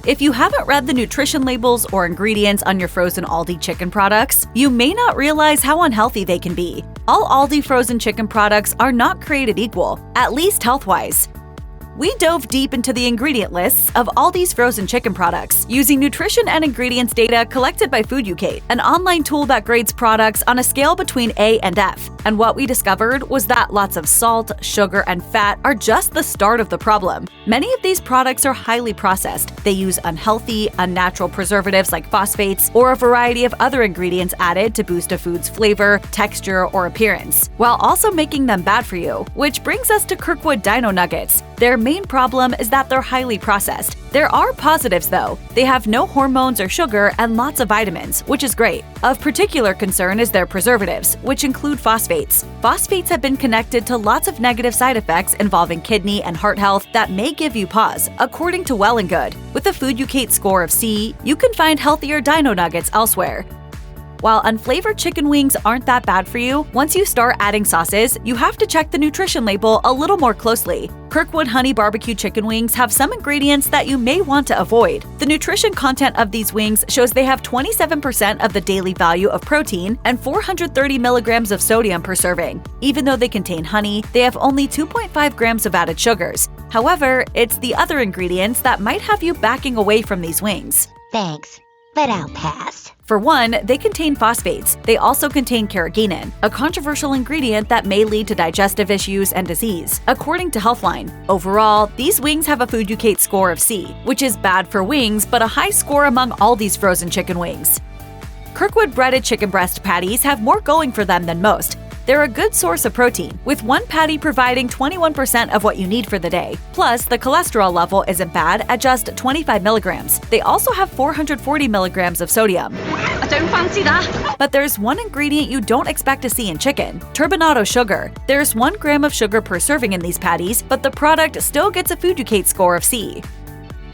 If you haven't read the nutrition labels or ingredients on your frozen Aldi chicken products, you may not realize how unhealthy they can be. All Aldi frozen chicken products are not created equal, at least health-wise. We dove deep into the ingredient lists of Aldi's frozen chicken products using nutrition and ingredients data collected by FoodUcate, an online tool that grades products on a scale between A and F. And what we discovered was that lots of salt, sugar, and fat are just the start of the problem. Many of these products are highly processed. They use unhealthy, unnatural preservatives like phosphates or a variety of other ingredients added to boost a food's flavor, texture, or appearance, while also making them bad for you. Which brings us to Kirkwood Dino nuggets. Their main problem is that they're highly processed. There are positives though. They have no hormones or sugar and lots of vitamins, which is great. Of particular concern is their preservatives, which include phosphates. Phosphates have been connected to lots of negative side effects involving kidney and heart health that may give you pause, according to Well & Good. With a FoodUcate score of C, you can find healthier Dino nuggets elsewhere. While unflavored chicken wings aren't that bad for you, once you start adding sauces, you have to check the nutrition label a little more closely. Kirkwood Honey Barbecue chicken wings have some ingredients that you may want to avoid. The nutrition content of these wings shows they have 27% of the daily value of protein and 430 milligrams of sodium per serving. Even though they contain honey, they have only 2.5 grams of added sugars. However, it's the other ingredients that might have you backing away from these wings. Thanks, but I'll pass. For one, they contain phosphates. They also contain carrageenan, a controversial ingredient that may lead to digestive issues and disease, according to Healthline. Overall, these wings have a FoodUcate score of C, which is bad for wings but a high score among Aldi's frozen chicken wings. Kirkwood breaded chicken breast patties have more going for them than most. They're a good source of protein, with one patty providing 21% of what you need for the day. Plus, the cholesterol level isn't bad at just 25 milligrams. They also have 440 milligrams of sodium. I don't fancy that. But there's one ingredient you don't expect to see in chicken: turbinado sugar. There's 1 gram of sugar per serving in these patties, but the product still gets a FoodUcate score of C.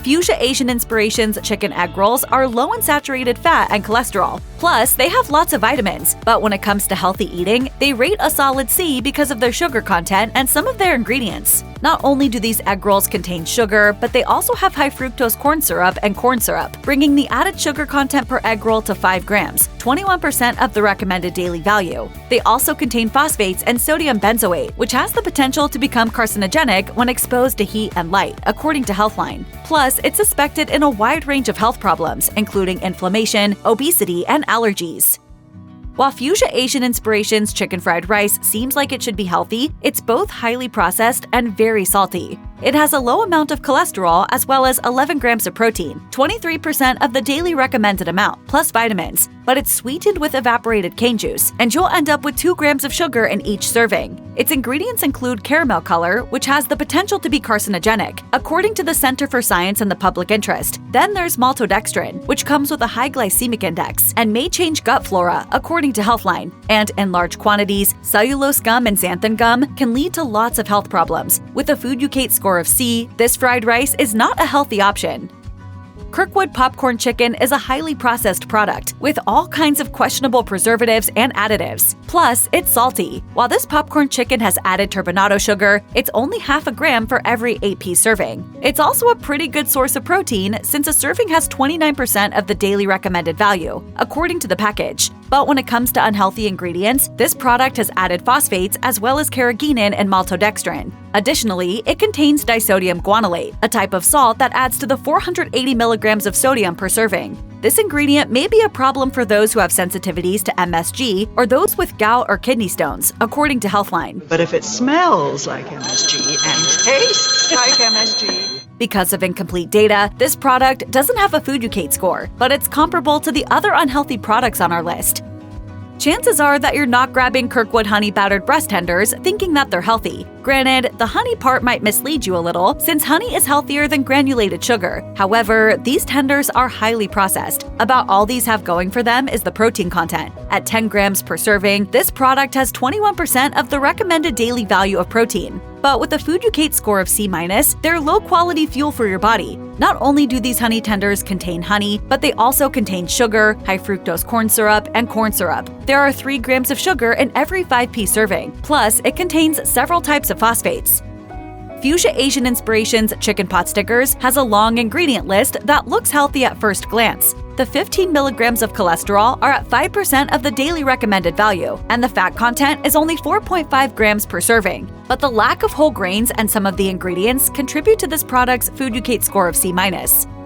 Fusia Asian Inspirations chicken egg rolls are low in saturated fat and cholesterol. Plus, they have lots of vitamins, but when it comes to healthy eating, they rate a solid C because of their sugar content and some of their ingredients. Not only do these egg rolls contain sugar, but they also have high fructose corn syrup and corn syrup, bringing the added sugar content per egg roll to 5 grams, 21% of the recommended daily value. They also contain phosphates and sodium benzoate, which has the potential to become carcinogenic when exposed to heat and light, according to Healthline. Plus, it's suspected in a wide range of health problems, including inflammation, obesity, and allergies. While Fusia Asian Inspirations chicken fried rice seems like it should be healthy, it's both highly processed and very salty. It has a low amount of cholesterol as well as 11 grams of protein, 23% of the daily recommended amount, plus vitamins, but it's sweetened with evaporated cane juice, and you'll end up with 2 grams of sugar in each serving. Its ingredients include caramel color, which has the potential to be carcinogenic, according to the Center for Science and the Public Interest. Then there's maltodextrin, which comes with a high glycemic index and may change gut flora, according to Healthline. And in large quantities, cellulose gum and xanthan gum can lead to lots of health problems. With a FoodUcate score of C, this fried rice is not a healthy option. Kirkwood popcorn chicken is a highly processed product with all kinds of questionable preservatives and additives. Plus, it's salty. While this popcorn chicken has added turbinado sugar, it's only half a gram for every 8-piece serving. It's also a pretty good source of protein since a serving has 29% of the daily recommended value, according to the package. But when it comes to unhealthy ingredients, this product has added phosphates as well as carrageenan and maltodextrin. Additionally, it contains disodium guanylate, a type of salt that adds to the 480 milligrams of sodium per serving. This ingredient may be a problem for those who have sensitivities to MSG or those with gout or kidney stones, according to Healthline. But if it smells like MSG and tastes like MSG... Because of incomplete data, this product doesn't have a FoodUcate score, but it's comparable to the other unhealthy products on our list. Chances are that you're not grabbing Kirkwood honey battered breast tenders thinking that they're healthy. Granted, the honey part might mislead you a little, since honey is healthier than granulated sugar. However, these tenders are highly processed. About all these have going for them is the protein content. At 10 grams per serving, this product has 21% of the recommended daily value of protein. But with a FoodUcate score of C-, they're low-quality fuel for your body. Not only do these honey tenders contain honey, but they also contain sugar, high fructose corn syrup, and corn syrup. There are 3 grams of sugar in every 5-piece serving. Plus, it contains several types of phosphates. Fusia Asian Inspirations Chicken Pot Stickers has a long ingredient list that looks healthy at first glance. The 15 milligrams of cholesterol are at 5% of the daily recommended value, and the fat content is only 4.5 grams per serving. But the lack of whole grains and some of the ingredients contribute to this product's Food-Ucate score of C-.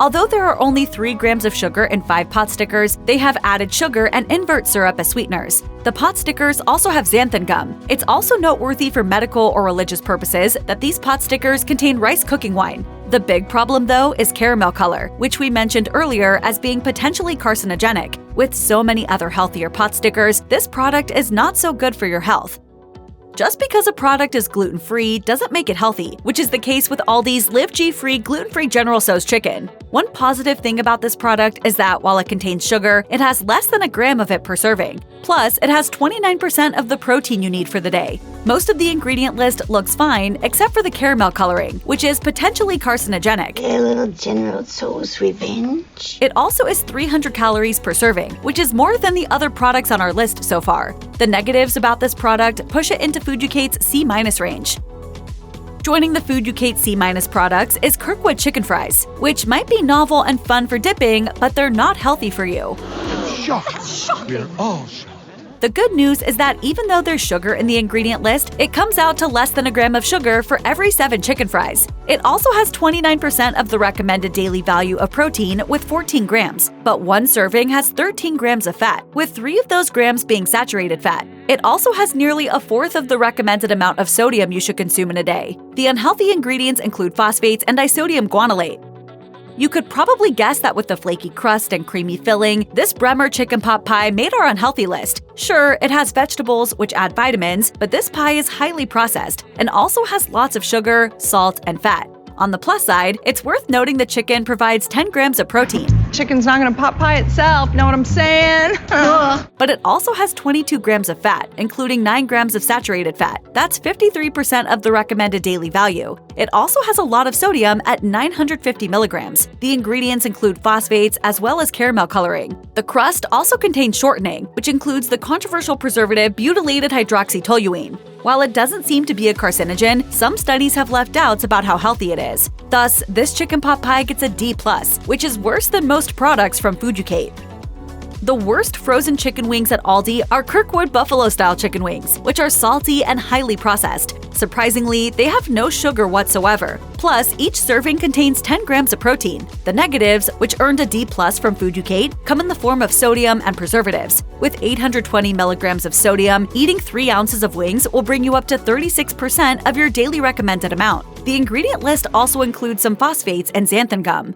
Although there are only 3 grams of sugar in 5 pot stickers, they have added sugar and invert syrup as sweeteners. The pot stickers also have xanthan gum. It's also noteworthy for medical or religious purposes that these pot stickers contain rice cooking wine. The big problem, though, is caramel color, which we mentioned earlier as being potentially carcinogenic. With so many other healthier pot stickers, this product is not so good for your health. Just because a product is gluten-free doesn't make it healthy, which is the case with Aldi's liveGfree gluten-free General Tso's chicken. One positive thing about this product is that while it contains sugar, it has less than a gram of it per serving. Plus, it has 29% of the protein you need for the day. Most of the ingredient list looks fine, except for the caramel coloring, which is potentially carcinogenic. A little General Tso's revenge. It also is 300 calories per serving, which is more than the other products on our list so far. The negatives about this product push it into Food-Ucate's C- range. Joining the Food-Ucate C- products is Kirkwood chicken fries, which might be novel and fun for dipping, but they're not healthy for you. We're all shocked. The good news is that even though there's sugar in the ingredient list, it comes out to less than a gram of sugar for every 7 chicken fries. It also has 29% of the recommended daily value of protein with 14 grams, but one serving has 13 grams of fat, with 3 of those grams being saturated fat. It also has nearly a fourth of the recommended amount of sodium you should consume in a day. The unhealthy ingredients include phosphates and disodium guanylate. You could probably guess that with the flaky crust and creamy filling, this Bremer Chicken Pot Pie made our unhealthy list. Sure, it has vegetables, which add vitamins, but this pie is highly processed and also has lots of sugar, salt, and fat. On the plus side, it's worth noting the chicken provides 10 grams of protein. Chicken's not gonna pot pie itself, know what I'm saying? But it also has 22 grams of fat, including 9 grams of saturated fat. That's 53% of the recommended daily value. It also has a lot of sodium at 950 milligrams. The ingredients include phosphates as well as caramel coloring. The crust also contains shortening, which includes the controversial preservative butylated hydroxytoluene. While it doesn't seem to be a carcinogen, some studies have left doubts about how healthy it is. Thus, this chicken pot pie gets a D+, which is worse than most products from Food-Ucate. The worst frozen chicken wings at Aldi are Kirkwood buffalo-style chicken wings, which are salty and highly processed. Surprisingly, they have no sugar whatsoever. Plus, each serving contains 10 grams of protein. The negatives, which earned a D+ from Food-Ucate, come in the form of sodium and preservatives. With 820 milligrams of sodium, eating 3 ounces of wings will bring you up to 36% of your daily recommended amount. The ingredient list also includes some phosphates and xanthan gum.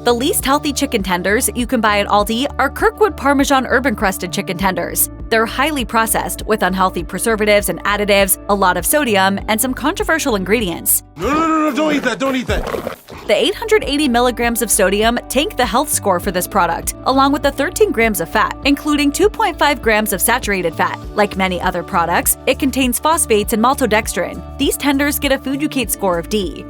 The least healthy chicken tenders you can buy at Aldi are Kirkwood Parmesan Encrusted chicken tenders. They're highly processed with unhealthy preservatives and additives, a lot of sodium, and some controversial ingredients. No, don't eat that. The 880 milligrams of sodium tank the health score for this product, along with the 13 grams of fat, including 2.5 grams of saturated fat. Like many other products, it contains phosphates and maltodextrin. These tenders get a Food-Ucate score of D.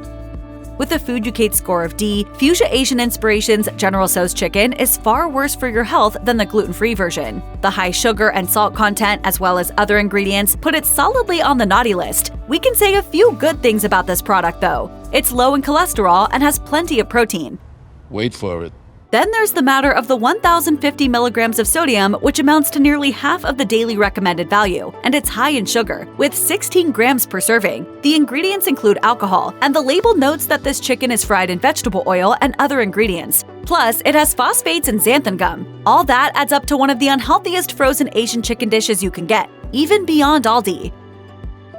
With a Food-Ucate score of D, Fusia Asian Inspirations General Tso's chicken is far worse for your health than the gluten-free version. The high sugar and salt content, as well as other ingredients, put it solidly on the naughty list. We can say a few good things about this product, though. It's low in cholesterol and has plenty of protein. Wait for it. Then there's the matter of the 1,050 milligrams of sodium, which amounts to nearly half of the daily recommended value, and it's high in sugar, with 16 grams per serving. The ingredients include alcohol, and the label notes that this chicken is fried in vegetable oil and other ingredients. Plus, it has phosphates and xanthan gum. All that adds up to one of the unhealthiest frozen Asian chicken dishes you can get, even beyond Aldi.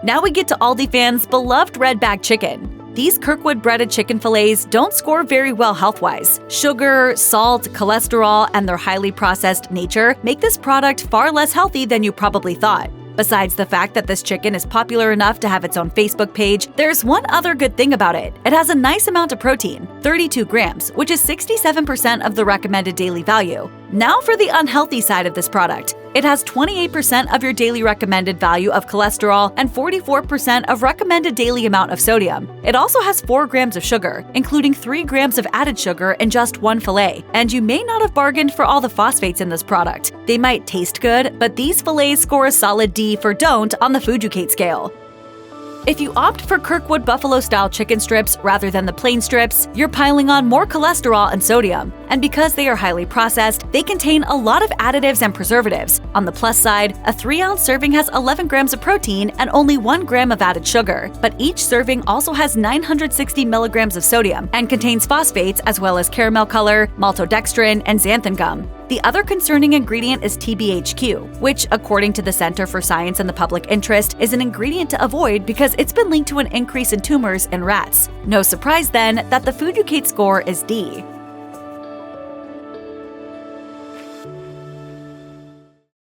Now we get to Aldi fans' beloved red bag chicken. These Kirkwood breaded chicken fillets don't score very well health-wise. Sugar, salt, cholesterol, and their highly processed nature make this product far less healthy than you probably thought. Besides the fact that this chicken is popular enough to have its own Facebook page, there's one other good thing about it. It has a nice amount of protein, 32 grams, which is 67% of the recommended daily value. Now for the unhealthy side of this product. It has 28% of your daily recommended value of cholesterol and 44% of recommended daily amount of sodium. It also has 4 grams of sugar, including 3 grams of added sugar in just one fillet. And you may not have bargained for all the phosphates in this product. They might taste good, but these fillets score a solid D for don't on the Food-Ucate scale. If you opt for Kirkwood buffalo-style chicken strips rather than the plain strips, you're piling on more cholesterol and sodium. And because they are highly processed, they contain a lot of additives and preservatives. On the plus side, a 3-ounce serving has 11 grams of protein and only 1 gram of added sugar. But each serving also has 960 milligrams of sodium and contains phosphates as well as caramel color, maltodextrin, and xanthan gum. The other concerning ingredient is TBHQ, which, according to the Center for Science and the Public Interest, is an ingredient to avoid because it's been linked to an increase in tumors in rats. No surprise then that the Food You Kate score is D.